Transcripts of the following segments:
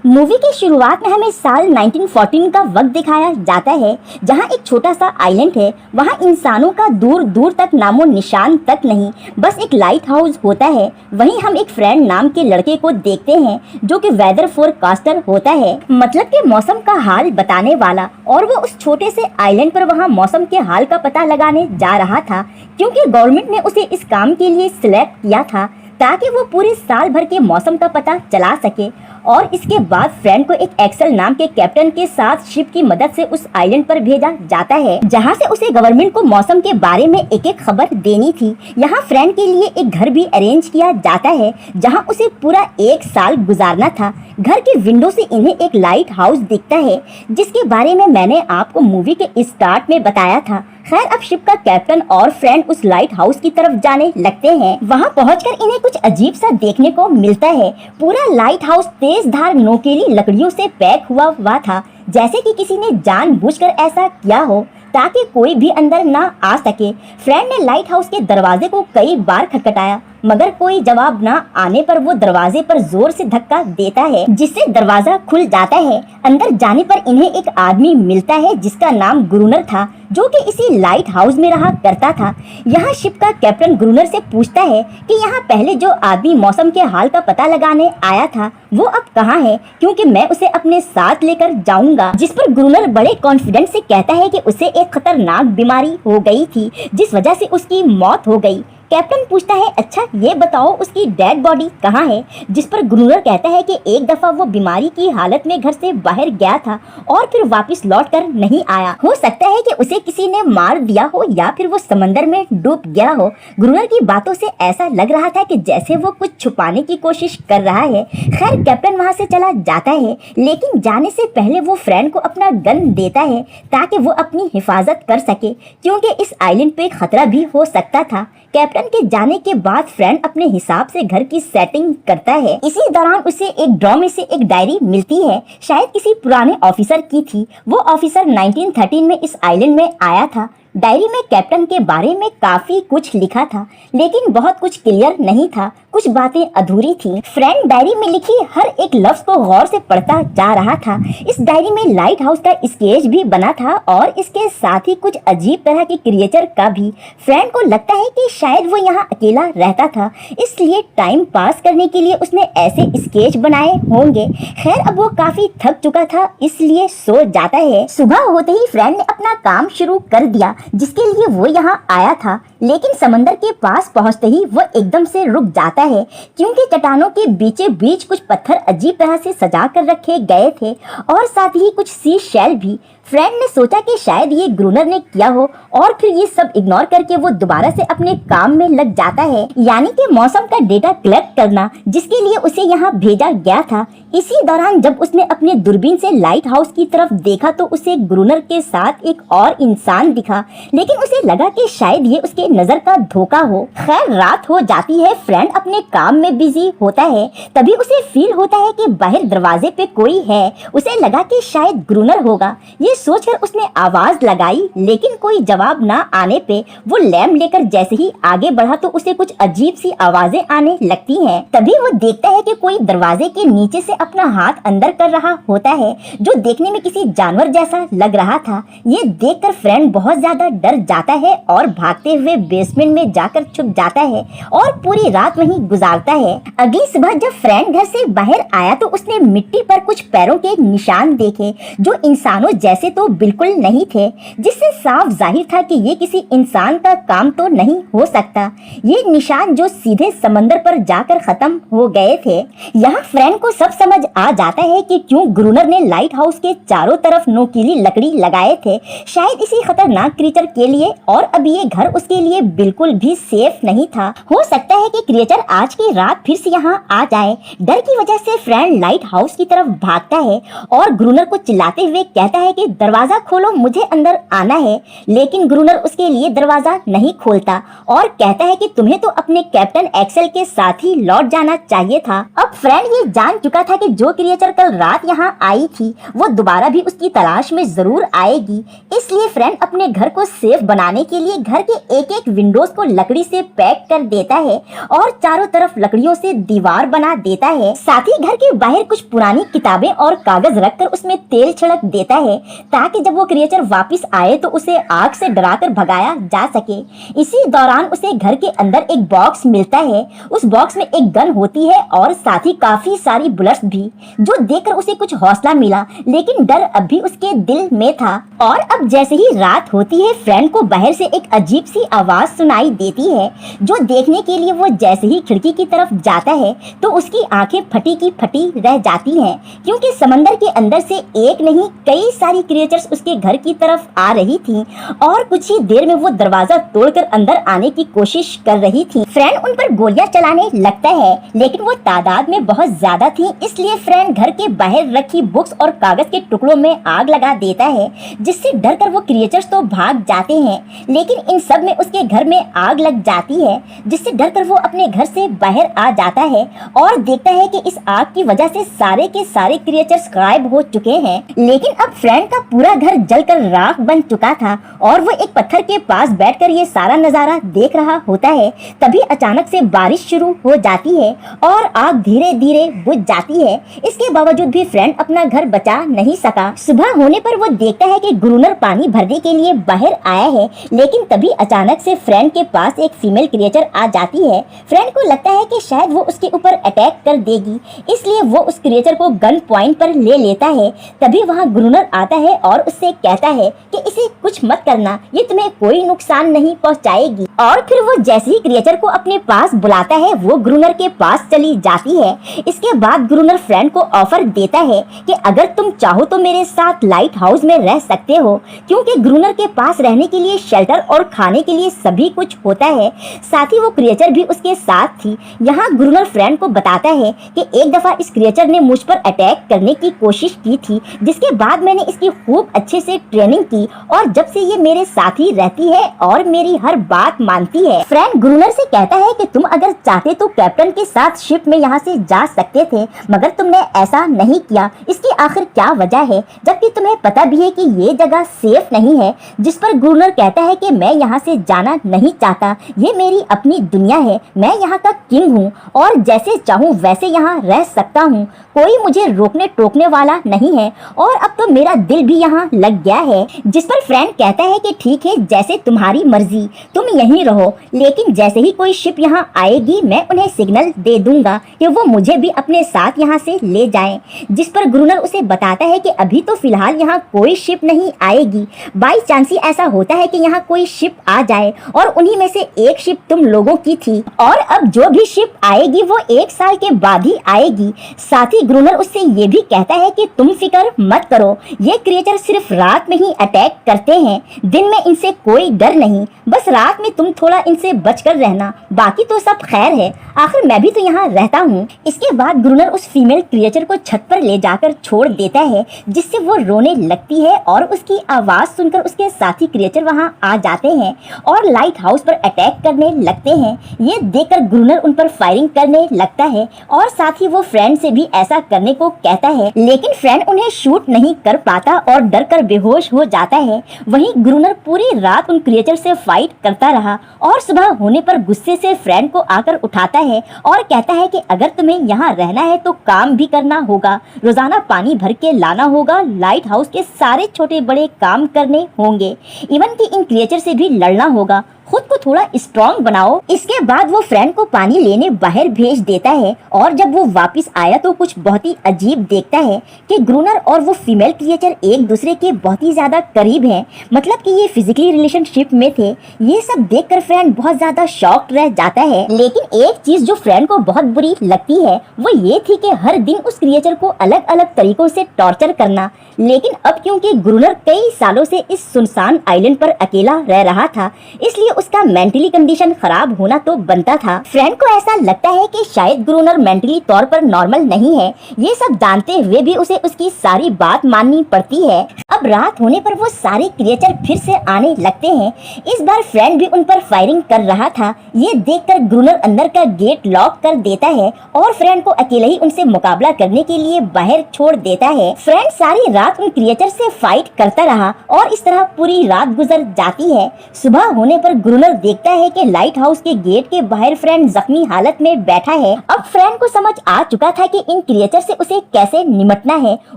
Movie की शुरुआत में हमें साल 1914 का वक्त दिखाया जाता है, जहां एक छोटा सा आइलैंड है। वहां इंसानों का दूर दूर तक नामो निशान तक नहीं, बस एक लाइट हाउस होता है। वहीं हम एक फ्रेंड नाम के लड़के को देखते हैं जो कि वेदर फोरकास्टर होता है, मतलब कि मौसम का हाल बताने वाला। और वो उस छोटे से आइलैंड पर वहाँ मौसम के हाल का पता लगाने जा रहा था, क्योंकि गवर्नमेंट ने उसे इस काम के लिए सिलेक्ट किया था ताकि वो पूरे साल भर के मौसम का पता चला सके। और इसके बाद फ्रेंड को एक एक्सेल नाम के कैप्टन के साथ शिप की मदद से उस आइलैंड पर भेजा जाता है, जहां से उसे गवर्नमेंट को मौसम के बारे में एक एक खबर देनी थी। यहाँ फ्रेंड के लिए एक घर भी अरेंज किया जाता है, जहां उसे पूरा एक साल गुजारना था। घर के विंडो से इन्हें एक लाइट हाउस दिखता है, जिसके बारे में मैंने आपको मूवी के स्टार्ट में बताया था। खैर, अब शिप का कैप्टन और फ्रेंड उस लाइट हाउस की तरफ जाने लगते हैं। वहाँ पहुंचकर इन्हें कुछ अजीब सा देखने को मिलता है। पूरा लाइट हाउस तेज धार नोकीली लकड़ियों से पैक हुआ था, जैसे कि किसी ने जानबूझकर ऐसा किया हो ताकि कोई भी अंदर ना आ सके। फ्रेंड ने लाइट हाउस के दरवाजे को कई बार खटखटाया, मगर कोई जवाब ना आने पर वो दरवाजे पर जोर से धक्का देता है, जिससे दरवाजा खुल जाता है। अंदर जाने पर इन्हें एक आदमी मिलता है जिसका नाम ग्रूनर था, जो कि इसी लाइट हाउस में रहा करता था। यहाँ शिप का कैप्टन ग्रूनर से पूछता है कि यहाँ पहले जो आदमी मौसम के हाल का पता लगाने आया था वो अब कहाँ है, क्योंकि मैं उसे अपने साथ लेकर जाऊंगा। जिस पर ग्रूनर बड़े कॉन्फिडेंस से कहता है कि उसे एक खतरनाक बीमारी हो गई थी, जिस वजह से उसकी मौत हो गई। कैप्टन पूछता है, अच्छा ये बताओ उसकी डेड बॉडी कहाँ है? जिस पर ग्रूनर कहता है कि एक दफा वो बीमारी की हालत में घर से बाहर गया था और फिर वापस लौट कर नहीं आया। हो सकता है कि उसे किसी ने मार दिया हो या फिर वो समंदर में डूब गया हो। ग्रूनर की बातों से ऐसा लग रहा था कि जैसे वो कुछ छुपाने की कोशिश कर रहा है। खैर, कैप्टन वहाँ से चला जाता है, लेकिन जाने से पहले वो फ्रेंड को अपना गन देता है ताकि वो अपनी हिफाजत कर सके, क्योंकि इस आइलैंड पे खतरा भी हो सकता था। कैप्टन के जाने के बाद फ्रेंड अपने हिसाब से घर की सेटिंग करता है। इसी दौरान उसे एक ड्रॉ में से एक डायरी मिलती है, शायद किसी पुराने ऑफिसर की थी। वो ऑफिसर 1913 में इस आइलैंड में आया था। डायरी में कैप्टन के बारे में काफी कुछ लिखा था, लेकिन बहुत कुछ क्लियर नहीं था, कुछ बातें अधूरी थी। फ्रेंड डायरी में लिखी हर एक लफ्ज को गौर से पढ़ता जा रहा था। इस डायरी में लाइट हाउस का स्केच भी बना था और इसके साथ ही कुछ अजीब तरह के क्रिएचर का भी। फ्रेंड को लगता है कि शायद वो यहाँ अकेला रहता था, इसलिए टाइम पास करने के लिए उसने ऐसे स्केच बनाए होंगे। खैर, अब वो काफी थक चुका था, इसलिए सो जाता है। सुबह होते ही फ्रेंड ने अपना काम शुरू कर दिया जिसके लिए वो यहाँ आया था, लेकिन समंदर के पास पहुँचते ही वो एकदम से रुक जाता है, क्योंकि चट्टानों के बीचे बीच कुछ पत्थर अजीब तरह से सजा कर रखे गए थे और साथ ही कुछ सी शेल भी। फ्रेंड ने सोचा कि शायद ये ग्रूनर ने किया हो और फिर ये सब इग्नोर करके वो दोबारा से अपने काम में लग जाता है, यानी कि मौसम का डेटा कलेक्ट करना, जिसके लिए उसे यहाँ भेजा गया था। इसी दौरान जब उसने अपने दूरबीन से लाइट हाउस की तरफ देखा तो उसे ग्रूनर के साथ एक और इंसान दिखा, लेकिन उसे लगा कि शायद ये उसके नजर का धोखा हो। खैर, रात हो जाती है, फ्रेंड अपने काम में बिजी होता है। तभी उसे फील होता है कि बाहर दरवाजे पे कोई है। उसे लगा कि शायद ग्रूनर होगा। ये सोचकर उसने आवाज लगाई, लेकिन कोई जवाब ना आने पे वो लैम्प लेकर जैसे ही आगे बढ़ा तो उसे कुछ अजीब सी आवाजें आने लगती हैं। तभी वो देखता है कि कोई दरवाजे के नीचे से अपना हाथ अंदर कर रहा होता है, जो देखने में किसी जानवर जैसा लग रहा था। ये देखकर फ्रेंड बहुत ज्यादा डर जाता है और भागते हुए बेसमेंट में जाकर छुप जाता है और पूरी रात वहीं गुजारता है। अगली सुबह जब फ्रेंड घर से बाहर आया तो उसने मिट्टी पर कुछ पैरों के निशान देखे, जो इंसानों जैसे तो बिल्कुल नहीं थे, जिससे साफ जाहिर था कि ये किसी इंसान का काम तो नहीं हो सकता। ये निशान जो सीधे समंदर पर जाकर खत्म हो गए थे। यहाँ फ्रेंड को सब समझ आ जाता है कि क्यों ग्रूनर ने लाइट हाउस के चारों तरफ नोकीली लकड़ी लगाए थे, शायद इसी खतरनाक क्रीचर के लिए। और अब ये घर उसके लिए बिल्कुल भी सेफ नहीं था। हो सकता है कि क्रीचर आज की रात फिर से यहाँ आ जाए। डर की वजह से फ्रेंड लाइट हाउस की तरफ भागता है और ग्रूनर को चिल्लाते हुए कहता है कि दरवाजा खोलो, मुझे अंदर आना है। लेकिन ग्रूनर उसके लिए दरवाजा नहीं खोलता और कहता है कि तुम्हें तो अपने कैप्टन एक्सेल के साथ ही लौट जाना चाहिए था। अब फ्रेंड ये जान चुका था कि जो क्रिएचर कल रात यहाँ आई थी वो दोबारा भी उसकी तलाश में जरूर आएगी। इसलिए फ्रेंड अपने घर को सेफ बनाने के लिए घर के एक एक विंडोज को लकड़ी से पैक कर देता है और चारों तरफ लकड़ियों से दीवार बना देता है। साथ ही घर के बाहर कुछ पुरानी किताबें और कागज रखकर उसमें तेल छिड़क देता है ताकि जब वो क्रिएचर वापस आए तो उसे आग से डराकर भगाया जा सके। इसी दौरान उसे घर के अंदर एक बॉक्स मिलता है। उस बॉक्स में एक गन होती है और साथ ही काफी सारी बुलेट्स भी, जो देखकर उसे कुछ हौसला मिला, लेकिन डर अब भी उसके दिल में था। और अब जैसे ही रात होती है फ्रेंड को बाहर से एक अजीब सी आवाज सुनाई देती है, जो देखने के लिए वो जैसे ही खिड़की की तरफ जाता है तो उसकी आंखें फटी की फटी रह जाती हैं, क्योंकि समंदर के अंदर से एक नहीं कई सारी क्रिएचर्स उसके घर की तरफ आ रही थी और कुछ ही देर में वो दरवाजा तोड़कर अंदर आने की कोशिश कर रही थी। फ्रेंड उन पर गोलियां चलाने लगता है, लेकिन वो तादाद में बहुत ज्यादा थी, इसलिए फ्रेंड घर के बाहर रखी बुक्स और कागज के टुकड़ों में आग लगा देता है, जिससे डरकर वो क्रिएचर्स तो भाग जाते हैं, लेकिन इन सब में उसके घर में आग लग जाती है, जिससे डरकर वो अपने घर से बाहर आ जाता है और देखता है कि इस आग की वजह से सारे के सारे क्रिएचर्स गायब हो चुके हैं। लेकिन अब फ्रेंड का पूरा घर जलकर राख बन चुका था और वो एक पत्थर के पास बैठकर ये सारा नजारा देख रहा होता है। तभी अचानक से बारिश शुरू हो जाती है और आग धीरे धीरे बुझ जाती है। इसके बावजूद भी फ्रेंड अपना घर बचा नहीं सका। सुबह होने पर वो देखता है कि ग्रूनर पानी भरने के लिए बाहर आया है, लेकिन तभी अचानक से फ्रेंड के पास एक फीमेल क्रिएचर आ जाती है। फ्रेंड को लगता है कि शायद वो उसके ऊपर अटैक कर देगी, इसलिए वो उस क्रिएचर को गन पॉइंट पर ले लेता है। तभी वहाँ ग्रूनर आता है और उससे कहता है कि इसे कुछ मत करना, ये तुम्हें कोई नुकसान नहीं पहुँचाएगी। और फिर वो जैसे ही क्रिएचर को अपने पास बुलाता है वो ग्रूनर के पास चली जाती है। इसके बाद ग्रूनर फ्रेंड को ऑफर देता है कि अगर तुम चाहो तो मेरे साथ लाइट हाउस में रह सकते हो, क्योंकि ग्रूनर के पास रहने के लिए शेल्टर और खाने के लिए सभी कुछ होता है। साथ ही वो क्रिएचर भी उसके साथ थी। यहाँ ग्रूनर फ्रेंड को बताता है कि एक दफा इस क्रिएचर ने मुझ पर अटैक करने की कोशिश की थी, जिसके बाद मैंने इसकी खूब अच्छे से ट्रेनिंग की और जब से ये मेरे साथ ही रहती है और मेरी हर बात मानती है। फ्रेंड ग्रूनर से कहता है कि तुम अगर चाहते तो कैप्टन के साथ शिप में यहाँ से जा सकते थे, मगर तुमने ऐसा नहीं किया। इसकी आखिर क्या वजह है, जबकि तुम्हें पता भी है कि ये जगह सेफ नहीं है। जिस पर ग्रूनर कहता है कि मैं यहाँ से जाना नहीं चाहता, ये मेरी अपनी दुनिया है, मैं यहाँ का किंग हूँ और जैसे चाहूँ वैसे यहाँ रह सकता हूँ, कोई मुझे रोकने टोकने वाला नहीं है और अब तो मेरा दिल भी यहाँ लग गया है। जिस पर फ्रेंड कहता है कि ठीक है, जैसे तुम्हारी मर्जी, तुम यहीं रहो, लेकिन जैसे ही कोई शिप यहाँ आएगी मैं उन्हें सिग्नल दे दूंगा कि वो मुझे भी अपने साथ यहाँ से ले जाएं। जिस पर ग्रूनर उसे बताता है कि अभी तो फिलहाल यहाँ कोई शिप नहीं आएगी, बाई चांस ही ऐसा होता है कि यहाँ कोई शिप आ जाए और उन्हीं में से एक शिप तुम लोगों की थी और अब जो भी शिप आएगी वो 1 साल के बाद ही आएगी। साथ ही ग्रूनर उससे ये भी कहता है कि तुम फिक्र मत करो, ये क्रिएचर सिर्फ रात में ही अटैक करते हैं, दिन में इनसे कोई डर नहीं, बस रात में तुम थोड़ा इनसे बचकर रहना, बाकी तो सब खैर है, आखिर मैं भी तो यहाँ रहता हूँ। इसके बाद ग्रूनर उस फीमेल क्रिएचर को छत पर ले जाकर छोड़ देता है, जिससे वो रोने लगती है और उसकी आवाज सुनकर उसके साथी क्रिएचर वहाँ आ जाते हैं और लाइट हाउस पर अटैक करने लगते हैं। ये देखकर ग्रूनर उन पर फायरिंग करने लगता है और साथ ही वो फ्रेंड से भी ऐसा करने को कहता है, लेकिन फ्रेंड उन्हें शूट नहीं कर पाता और डर कर बेहोश हो जाता है। वहीं ग्रूनर पूरी रात उन क्रिएचर से फाइट करता रहा और सुबह होने पर गुस्से से फ्रेंड को आकर उठाता है और कहता है कि अगर तुम्हें यहाँ रहना है तो काम भी करना होगा, रोजाना पानी भर के लाना होगा, लाइट हाउस के सारे छोटे बड़े काम करने होंगे, इवन कि इन क्रिएचर से भी लड़ना होगा, खुद को थोड़ा स्ट्रॉन्ग बनाओ। इसके बाद वो फ्रेंड को पानी लेने बाहर भेज देता है और जब वो वापस आया तो कुछ बहुत ही अजीब देखता है कि ग्रूनर और वो फीमेल क्रिएचर एक दूसरे के बहुत ही ज्यादा करीब हैं, मतलब कि ये फिजिकली रिलेशनशिप में थे। ये सब देखकर फ्रेंड बहुत ज्यादा शॉक्ड रह जाता है। लेकिन एक चीज जो फ्रेंड को बहुत बुरी लगती है वो ये थी कि हर दिन उस क्रिएचर को अलग अलग तरीकों से टॉर्चर करना, लेकिन अब क्योंकि ग्रूनर कई सालों से इस सुनसान आइलैंड पर अकेला रह रहा था, इसलिए उसका मेंटली कंडीशन खराब होना तो बनता था। फ्रेंड को ऐसा लगता है कि शायद ग्रूनर मेंटली तौर पर नॉर्मल नहीं है। ये सब जानते हुए भी उसे उसकी सारी बात माननी पड़ती है। अब रात होने पर वो सारे क्रिएचर फिर से आने लगते हैं। इस बार फ्रेंड भी उन पर फायरिंग कर रहा था। ये देखकर ग्रूनर अंदर का गेट लॉक कर देता है और फ्रेंड को अकेले ही उनसे मुकाबला करने के लिए बाहर छोड़ देता है। फ्रेंड सारी रात उन क्रिएचर से फाइट करता रहा और इस तरह पूरी रात गुजर जाती है। सुबह होने पर ग्रूनर देखता है कि लाइट हाउस के गेट के बाहर फ्रेंड जख्मी हालत में बैठा है। अब फ्रेंड को समझ आ चुका था कि इन क्रिएचर से उसे कैसे निपटना है।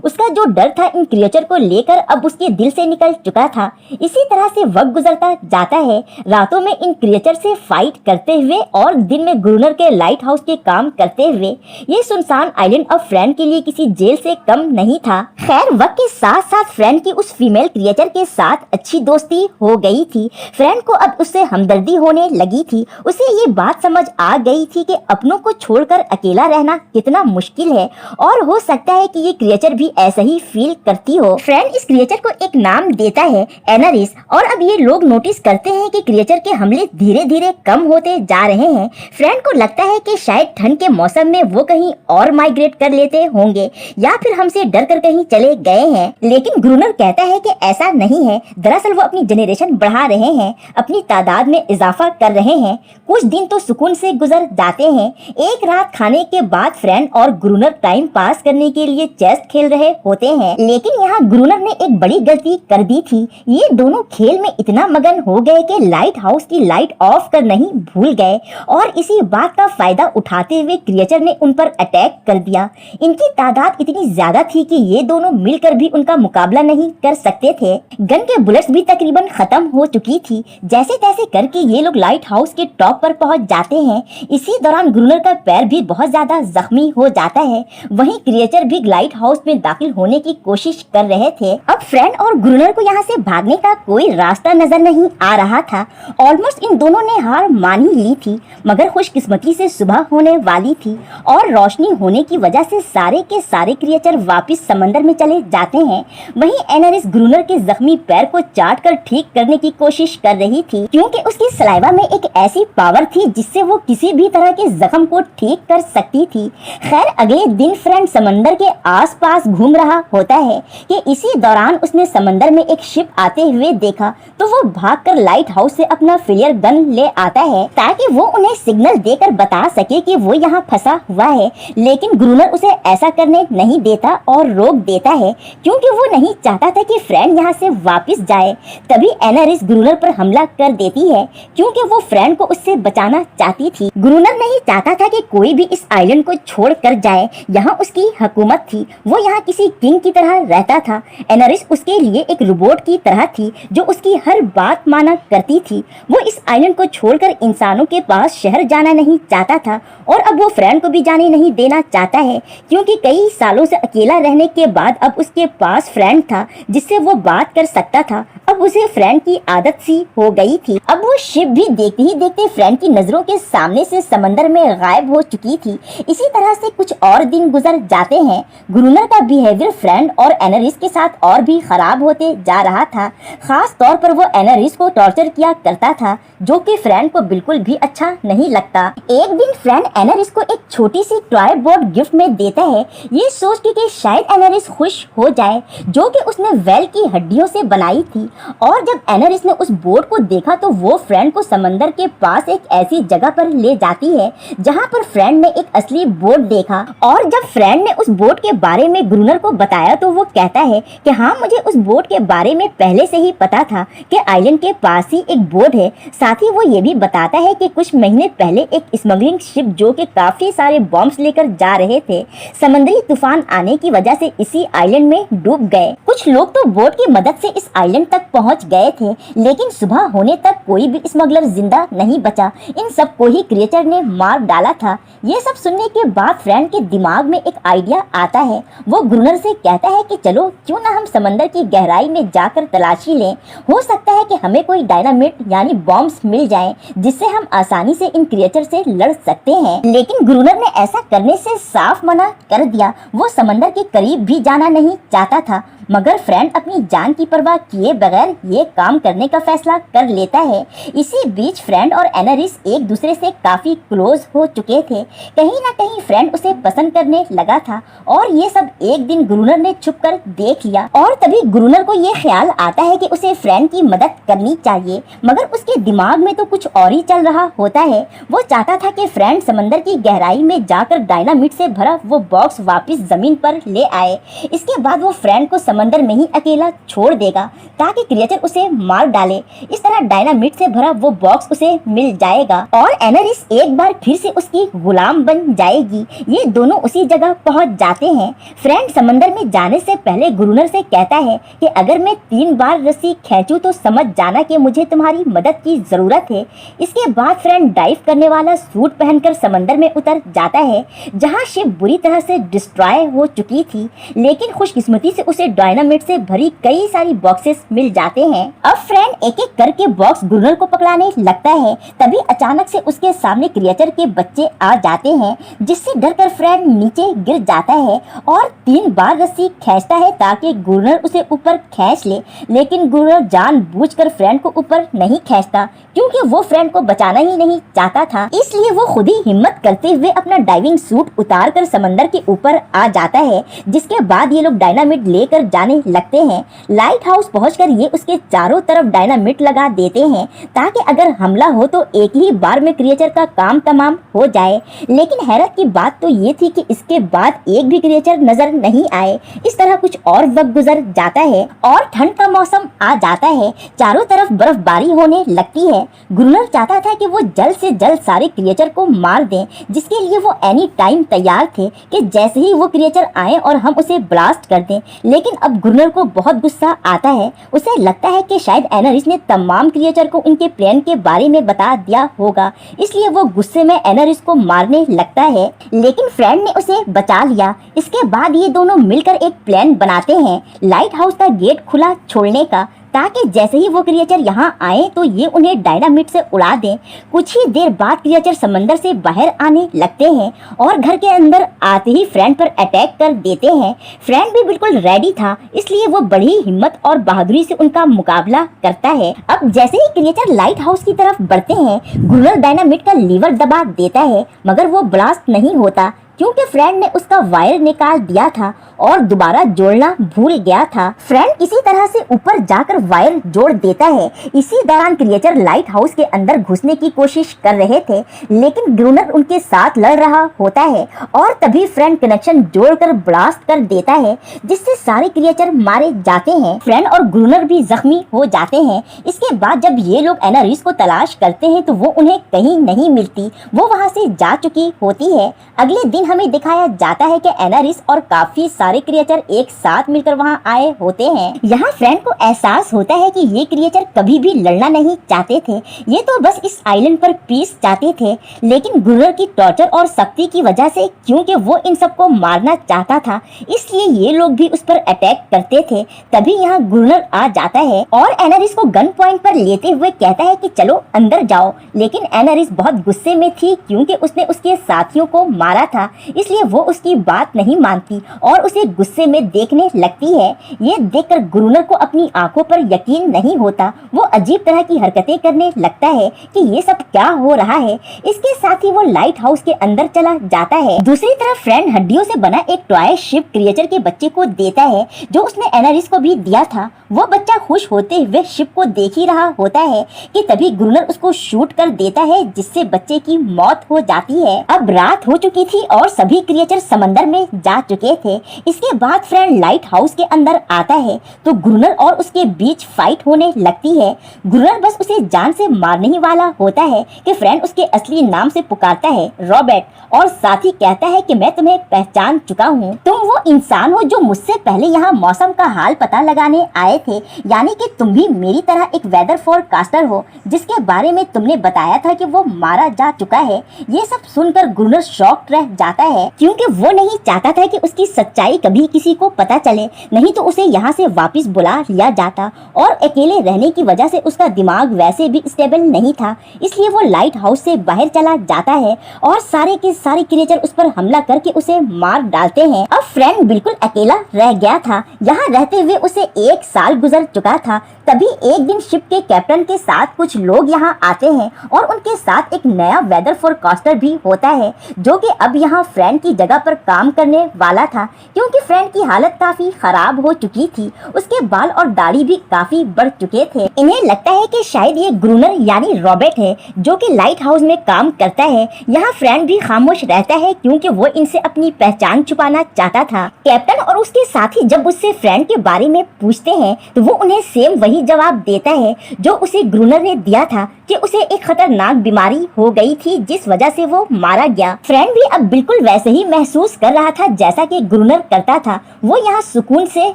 उसका जो डर था इन क्रिएचर को लेकर अब उसके दिल से निकल चुका था। इसी तरह से वक्त गुजरता जाता है। रातों में इन क्रिएचर से फाइट करते हुए और दिन में ग्रूनर के लाइट हाउस के काम करते हुए। ये सुनसान आइलैंड अब फ्रेंड के लिए किसी जेल से कम नहीं था। खैर वक्त के साथ साथ फ्रेंड की उस फीमेल क्रिएचर के साथ अच्छी दोस्ती हो गई थी। फ्रेंड को अब उससे हमदर्दी होने लगी थी। उसे ये बात समझ आ गई थी कि अपनों को छोड़कर अकेला रहना कितना मुश्किल है और हो सकता है कि ये क्रिएचर भी ऐसा ही फील करती हो। फ्रेंड इस क्रिएचर को एक नाम देता है, एनारिस, और अब ये लोग नोटिस करते हैं कि क्रिएचर के हमले धीरे धीरे कम होते जा रहे हैं। फ्रेंड को लगता है कि शायद ठंड के मौसम में वो कहीं और माइग्रेट कर लेते होंगे या फिर हमसे डर कर कहीं चले गए हैं। लेकिन ग्रूनर कहता है कि ऐसा नहीं है। दरअसल वो अपनी जनरेशन बढ़ा रहे हैं, अपनी तादाद में इजाफा कर रहे हैं। कुछ दिन तो सुकून से गुजर जाते हैं। एक रात खाने के बाद फ्रेंड और ग्रूनर टाइम पास करने के लिए चेस खेल रहे होते हैं। लेकिन यहाँ ग्रूनर ने एक बड़ी गलती कर दी थी। ये दोनों खेल में इतना मगन हो गए कि लाइट हाउस की लाइट ऑफ कर नहीं भूल गए और इसी बात का फायदा उठाते हुए क्रिएचर ने उन पर अटैक कर दिया। इनकी तादाद इतनी ज्यादा थी कि ये दोनों मिलकर भी उनका मुकाबला नहीं कर सकते थे। गन के बुलेट्स भी तकरीबन खत्म हो चुकी थी। जैसे तैसे करके ये लोग लाइट हाउस के टॉप पर पहुंच जाते हैं। इसी दौरान ग्रूनर का पैर भी बहुत ज्यादा जख्मी हो जाता है। वहीं क्रिएचर भी लाइट हाउस में दाखिल होने की कोशिश कर रहे थे। अब फ्रेंड और ग्रूनर को यहाँ से भागने का कोई रास्ता नजर नहीं आ रहा था। ऑलमोस्ट इन दोनों ने हार मान ही ली थी, मगर खुशकिस्मती से सुबह होने वाली थी और रोशनी होने की वजह से सारे के सारे क्रिएचर वापस समंदर में चले जाते हैं। वहीं एनारिस ग्रूनर के जख्मी पैर को चाट कर ठीक करने की कोशिश कर रही थी, क्योंकि उसकी सलाइवा में एक ऐसी पावर थी जिससे वो किसी भी तरह के जख्म को ठीक कर सकती थी। खैर अगले दिन फ्रेंड समंदर के आसपास घूम रहा होता है कि इसी दौरान उसने समंदर में एक शिप आते हुए देखा, तो वो भागकर लाइट हाउस से अपना फेलियर गन ले आता है ताकि वो उन्हें सिग्नल देकर बता सके कि वो यहाँ फंसा हुआ है। लेकिन ग्रूनर उसे ऐसा करने नहीं देता और रोक देता है, क्योंकि वो नहीं चाहता था कि फ्रेंड यहाँ से वापस जाए। तभी एनारिस ग्रूनर पर हमला कर देती है, क्योंकि वो फ्रेंड को उससे बचाना चाहती थी। ग्रूनर नहीं चाहता था कि कोई भी इस आइलैंड को छोड़ कर जाए। यहाँ उसकी हुकूमत थी, वो यहाँ किसी किंग की तरह रहता था। एनारिस उसके लिए एक रोबोट की तरह थी जो उसकी हर बात माना करती थी। वो इस आइलैंड को छोड़कर इंसानों के पास शहर जाना नहीं चाहता था और अब वो फ्रेंड को भी जाने नहीं देना चाहता है, क्योंकि कई सालों से अकेला रहने के बाद अब उसके पास फ्रेंड था जिससे वो बात कर सकता था। अब उसे फ्रेंड की आदत सी हो गई थी। अब वो शिप भी देखते ही देखते फ्रेंड की नजरों के सामने से समंदर में गायब हो चुकी थी। इसी तरह से कुछ और दिन गुजर जाते हैं। ग्रूनर का बिहेवियर फ्रेंड और एनारिस के साथ और भी खराब होते जा रहा था। खास तौर पर वो एनारिस को टॉर्चर किया करता था, जो कि फ्रेंड को बिल्कुल भी अच्छा नहीं लगता। एक दिन फ्रेंड एनारिस को एक छोटी सी टॉय बोट गिफ्ट में देता है, ये सोच के कि शायद एनारिस खुश हो जाए, जो कि उसने वेल की हड्डियों से बनाई थी। और जब एनारिस ने उस बोट को देखा तो वो फ्रेंड को समंदर के पास एक ऐसी जगह पर ले जाती है जहाँ पर फ्रेंड ने एक असली बोट देखा। और जब फ्रेंड ने उस बोट के बारे में ग्रूनर को बताया तो वो कहता है कि हाँ, मुझे उस बोट के बारे में पहले से ही पता था कि आइलैंड के पास ही एक बोट है। साथ ही वो ये भी बताता है कि कुछ महीने पहले एक स्मगलिंग शिप जो कि काफी सारे बॉम्ब्स लेकर जा रहे थे, समुद्री तूफान आने की वजह से इसी आइलैंड में डूब गए। कुछ लोग तो बोट की मदद से इस आइलैंड तक पहुंच गए थे, लेकिन सुबह होने तक कोई भी स्मगलर जिंदा नहीं बचा। इन सबको ही क्रिएचर ने मार डाला था। ये सब सुनने के बाद फ्रेंड के दिमाग में एक आइडिया आता है। वो ग्रूनर से कहता है कि चलो क्यों ना हम समंदर की गहराई में जाकर तलाशी लें, हो सकता है कि हमें कोई डायनामिट यानी बॉम्ब्स मिल जाएं, जिससे हम आसानी से इन क्रिएचर से लड़ सकते हैं। लेकिन ग्रूनर ने ऐसा करने से साफ मना कर दिया। वो समंदर के करीब भी जाना नहीं चाहता था। मगर फ्रेंड अपनी जान की परवाह किए बगैर ये काम करने का फैसला कर लेता है। इसी बीच फ्रेंड और एनारिस एक दूसरे से काफी क्लोज हो चुके थे। कहीं ना कहीं फ्रेंड उसे पसंद करने लगा था और ये सब एक दिन ग्रूनर ने छुपकर देख लिया और तभी ग्रूनर को ये ख्याल आता है कि उसे फ्रेंड की मदद करनी चाहिए, मगर उसके दिमाग में तो कुछ और ही चल रहा होता है। वो चाहता था कि फ्रेंड समंदर की गहराई में जाकर डायनामिट से भरा वो बॉक्स वापस जमीन पर ले आए। इसके बाद वो फ्रेंड को समंदर में ही अकेला छोड़ देगा ताकि क्रिएचर उसे मार डाले। इस तरह डायनामिट से भरा वो बॉक्स उसे मिल जाएगा और एनारिस एक बार फिर से उसकी गुलाम बन जाएगी। ये दोनों उसी जगह पहुंच जाते हैं। फ्रेंड समंदर में जाने से पहले ग्रूनर से कहता है कि अगर मैं 3 बार रस्सी खींचूं तो समझ जाना कि मुझे तुम्हारी मदद की जरूरत है। इसके बाद फ्रेंड डाइव करने वाला सूट पहनकर समंदर में उतर जाता है जहां शिप बुरी तरह से डिस्ट्रॉय हो चुकी थी, लेकिन खुशकिस्मती से उसे डायनामिट से भरी कई सारी बॉक्सेस मिल जाते हैं। अब फ्रेंड एक एक करके बॉक्स ग्रूनर को पकड़ाने लगता है। तभी अचानक से उसके सामने क्रिएचर के बच्चे आ जाते हैं जिससे डरकर फ्रेंड नीचे गिर जाता है और 3 बार रस्सी खींचता है ताकि ग्रूनर उसे ऊपर खींच ले, लेकिन ग्रूनर जानबूझकर फ्रेंड को ऊपर नहीं खींचता क्योंकि वो फ्रेंड को बचाना ही नहीं चाहता था। इसलिए वो खुद ही हिम्मत करते हुए अपना डाइविंग सूट उतार कर समंदर के ऊपर आ जाता है, जिसके बाद ये लोग डायनामिट लेकर जाने लगते हैं। लाइट हाउस पहुंचकर ये उसके चारों तरफ डायनामिट लगा देते हैं ताकि अगर हमला हो तो एक ही बार में क्रिएचर का काम तमाम हो जाए। लेकिन हैरत की बात तो ये थी कि इसके बाद एक भी क्रिएचर नजर नहीं आए। इस तरह कुछ और वक्त गुजर जाता है और ठंड का मौसम आ जाता है। चारों तरफ बर्फबारी होने लगती है। ग्रूनर चाहता था कि वो जल्द से जल्द सारे क्रिएचर को मार दें, जिसके लिए वो एनी टाइम तैयार थे कि जैसे ही वो क्रिएचर आए और हम उसे ब्लास्ट कर दें। लेकिन अब ग्रूनर को बहुत गुस्सा आता है। उसे लगता है कि शायद एनारिस ने तमाम क्रिएचर को उनके प्लान के बारे में बता दिया होगा, इसलिए वो गुस्से में एनारिस को मारने लगता है, लेकिन फ्रेंड ने उसे बचा लिया। इसके बाद ये दोनों मिलकर एक प्लान बनाते हैं लाइट हाउस का गेट खुला छोड़ने का, ताकि जैसे ही वो क्रिएचर यहाँ आए तो ये उन्हें डायनामिट से उड़ा दें। कुछ ही देर बाद क्रिएचर समंदर से बाहर आने लगते हैं और घर के अंदर आते ही फ्रेंड पर अटैक कर देते हैं। फ्रेंड भी बिल्कुल रेडी था, इसलिए वो बड़ी हिम्मत और बहादुरी से उनका मुकाबला करता है। अब जैसे ही क्रिएचर लाइट हाउस की तरफ बढ़ते हैं, ग्रूनर डायनामिट का लीवर दबा देता है, मगर वो ब्लास्ट नहीं होता क्योंकि फ्रेंड ने उसका वायर निकाल दिया था और दोबारा जोड़ना भूल गया था। फ्रेंड किसी तरह से ऊपर जाकर वायर जोड़ देता है। इसी दौरान क्रिएचर लाइट हाउस के अंदर घुसने की कोशिश कर रहे थे, लेकिन ग्रूनर उनके साथ लड़ रहा होता है और तभी फ्रेंड कनेक्शन जोड़कर ब्लास्ट कर देता है, जिससे सारे क्रिएचर मारे जाते हैं। फ्रेंड और ग्रूनर भी जख्मी हो जाते हैं। इसके बाद जब ये लोग एनारिस को तलाश करते हैं तो वो उन्हें कहीं नहीं मिलती, वो वहाँ से जा चुकी होती है। अगले दिन हमें दिखाया जाता है कि एनारिस और काफी सारे क्रिएचर एक साथ मिलकर वहां आए होते हैं। यहाँ फ्रेंड को एहसास होता है कि ये क्रिएचर कभी भी लड़ना नहीं चाहते थे, ये तो बस इस आइलैंड पर पीस चाहते थे, लेकिन ग्रूनर की टॉर्चर और सख्ती की वजह से, क्योंकि वो इन सबको मारना चाहता था, इसलिए ये लोग भी उस पर अटैक करते थे। तभी यहाँ ग्रूनर आ जाता है और एनारिस को गन पॉइंट पर लेते हुए कहता है कि चलो अंदर जाओ, लेकिन एनारिस बहुत गुस्से में थी क्योंकि उसने उसके साथियों को मारा था, इसलिए वो उसकी बात नहीं मानती और उसे गुस्से में देखने लगती है। ये देखकर ग्रूनर को अपनी आंखों पर यकीन नहीं होता। वो अजीब तरह की हरकतें करने लगता है कि ये सब क्या हो रहा है। इसके साथ ही वो लाइट हाउस के अंदर चला जाता है। दूसरी तरफ फ्रेंड हड्डियों से बना एक टॉय शिप क्रिएचर के बच्चे को देता है, जो उसने एनारिस को भी दिया था। वो बच्चा खुश होते हुए शिप को देख ही रहा होता है कि तभी ग्रूनर उसको शूट कर देता है, जिससे बच्चे की मौत हो जाती है। अब रात हो चुकी थी और सभी क्रिएचर समंदर में जा चुके थे। इसके बाद फ्रेंड लाइट हाउस के अंदर आता है तो ग्रूनर और उसके बीच फाइट होने लगती है। ग्रूनर बस उसे जान से मारने ही वाला होता है कि फ्रेंड उसके असली नाम से पुकारता है, रॉबर्ट, और साथ ही कहता है कि मैं तुम्हें पहचान चुका हूँ। तुम वो इंसान हो जो मुझसे पहले यहाँ मौसम का हाल पता लगाने आए थे, यानी कि तुम भी मेरी तरह एक वेदर फोरकास्टर हो जिसके बारे में तुमने बताया था कि वो मारा जा चुका है। ये सब सुनकर ग्रूनर शॉक्ड रह जाता जाता है, क्योंकि वो नहीं चाहता था कि उसकी सच्चाई कभी किसी को पता चले, नहीं तो उसे यहाँ से वापस बुला लिया जाता। और अकेले रहने की वजह से उसका दिमाग वैसे भी स्टेबल नहीं था, इसलिए वो लाइट हाउस से बाहर चला जाता है और सारे के सारे क्रिएचर उस पर हमला करके उसे मार डालते हैं। अब फ्रैंक बिल्कुल अकेला रह गया था। यहाँ रहते हुए उसे 1 साल गुजर चुका था। तभी एक दिन शिप के कैप्टन के साथ कुछ लोग यहाँ आते हैं और उनके साथ एक नया वेदर फोरकास्टर भी होता है, जो कि अब यहाँ फ्रैंक की जगह पर काम करने वाला था, क्योंकि फ्रैंक की हालत काफी खराब हो चुकी थी। उसके बाल और दाढ़ी भी काफी बढ़ चुके थे। इन्हें लगता है कि शायद ये ग्रूनर यानी रॉबर्ट है, जो कि लाइट हाउस में काम करता है। यहाँ फ्रैंक भी खामोश रहता है, क्योंकि वो इनसे अपनी पहचान छुपाना चाहता था। कैप्टन और उसके साथी जब उससे फ्रैंक के बारे में पूछते हैं तो वो उन्हें सेम वही जवाब देता है जो उसे ग्रूनर ने दिया था, कि उसे एक खतरनाक बीमारी हो गई थी जिस वजह से वो मारा गया। फ्रैंक भी अब बिल्कुल वैसे ही महसूस कर रहा था जैसा कि ग्रूनर करता था। वो यहाँ सुकून से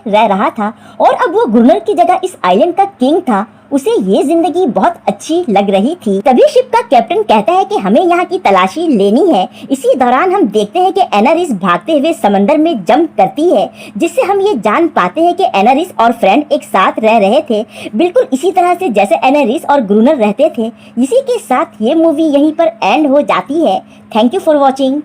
रह रहा था और अब वो ग्रूनर की जगह इस आइलैंड का किंग था। उसे ये जिंदगी बहुत अच्छी लग रही थी। तभी शिप का कैप्टन कहता है कि हमें यहाँ की तलाशी लेनी है। इसी दौरान हम देखते हैं कि एनारिस भागते हुए समंदर में जंप करती है, जिससे हम ये जान पाते हैं कि एनारिस और फ्रैंक एक साथ रह रहे थे, बिल्कुल इसी तरह से जैसे एनारिस और ग्रूनर रहते थे। इसी के साथ ये मूवी यहीं पर एंड हो जाती है। Thank you for watching.